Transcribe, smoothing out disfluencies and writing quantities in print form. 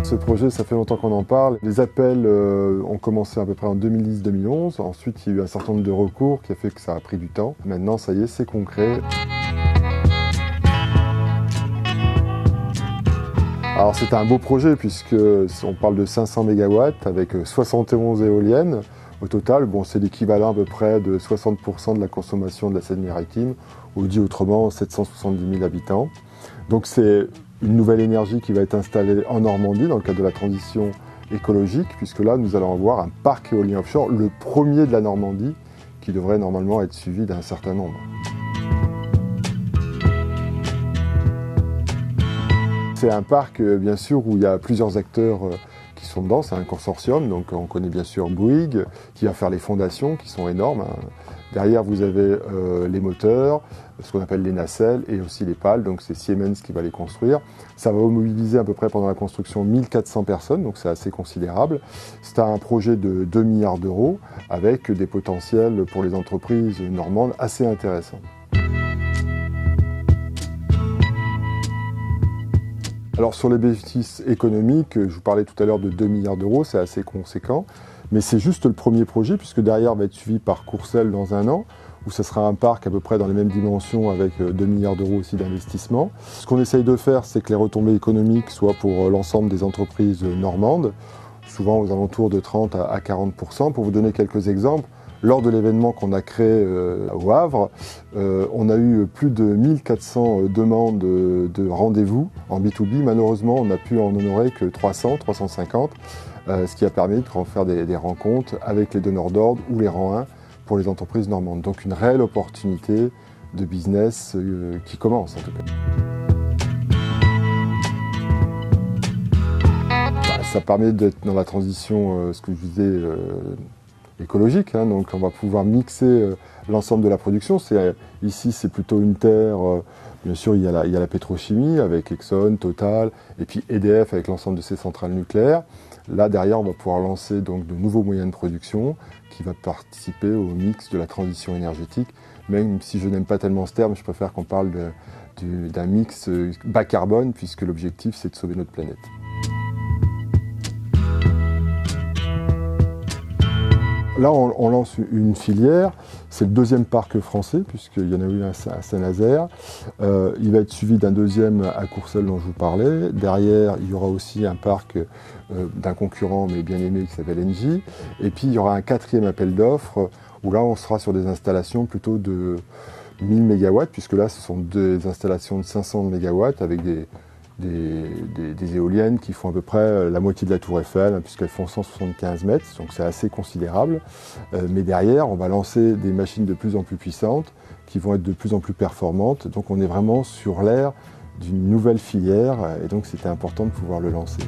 Ce projet, ça fait longtemps qu'on en parle. Les appels ont commencé à peu près en 2010-2011. Ensuite, il y a eu un certain nombre de recours qui a fait que ça a pris du temps. Maintenant, ça y est, c'est concret. Alors, c'est un beau projet puisqu'on parle de 500 MW avec 71 éoliennes. Au total, bon, c'est l'équivalent à peu près de 60% de la consommation de la Seine-Maritime, ou dit autrement 770 000 habitants. Donc c'est une nouvelle énergie qui va être installée en Normandie dans le cadre de la transition écologique, puisque là nous allons avoir un parc éolien offshore, le premier de la Normandie, qui devrait normalement être suivi d'un certain nombre. C'est un parc bien sûr où il y a plusieurs acteurs qui sont dedans, c'est un consortium, donc on connaît bien sûr Bouygues qui va faire les fondations qui sont énormes. Derrière vous avez les moteurs, ce qu'on appelle les nacelles et aussi les pales, donc c'est Siemens qui va les construire. Ça va mobiliser à peu près pendant la construction 1400 personnes, donc c'est assez considérable. C'est un projet de 2 milliards d'euros avec des potentiels pour les entreprises normandes assez intéressants. Alors sur les bénéfices économiques, je vous parlais tout à l'heure de 2 milliards d'euros, c'est assez conséquent, mais c'est juste le premier projet puisque derrière va être suivi par Courcelles dans 1 an, où ce sera un parc à peu près dans les mêmes dimensions avec 2 milliards d'euros aussi d'investissement. Ce qu'on essaye de faire, c'est que les retombées économiques soient pour l'ensemble des entreprises normandes, souvent aux alentours de 30 à 40%. Pour vous donner quelques exemples, lors de l'événement qu'on a créé au Havre, on a eu plus de 1400 demandes de rendez-vous en B2B. Malheureusement, on n'a pu en honorer que 300, 350, ce qui a permis de faire des rencontres avec les donneurs d'ordre ou les rangs 1 pour les entreprises normandes. Donc une réelle opportunité de business qui commence en tout cas. Ça permet d'être dans la transition, ce que je disais, écologique, hein, donc on va pouvoir mixer l'ensemble de la production. Ici c'est plutôt une terre, bien sûr il y a la pétrochimie avec Exxon, Total, et puis EDF avec l'ensemble de ses centrales nucléaires. Là derrière on va pouvoir lancer donc de nouveaux moyens de production qui va participer au mix de la transition énergétique. Même si je n'aime pas tellement ce terme, je préfère qu'on parle d'un mix bas carbone puisque l'objectif c'est de sauver notre planète. Là, on lance une filière, c'est le deuxième parc français, puisqu'il y en a eu un à Saint-Nazaire. Il va être suivi d'un deuxième à Courcelles dont je vous parlais. Derrière, il y aura aussi un parc d'un concurrent, mais bien aimé, qui s'appelle Engie. Et puis, il y aura un 4e appel d'offres, où là, on sera sur des installations plutôt de 1000 MW, puisque là, ce sont des installations de 500 MW avec des éoliennes qui font à peu près la moitié de la tour Eiffel, hein, puisqu'elles font 175 mètres, donc c'est assez considérable. Mais derrière, on va lancer des machines de plus en plus puissantes, qui vont être de plus en plus performantes. Donc on est vraiment sur l'ère d'une nouvelle filière, et donc c'était important de pouvoir le lancer.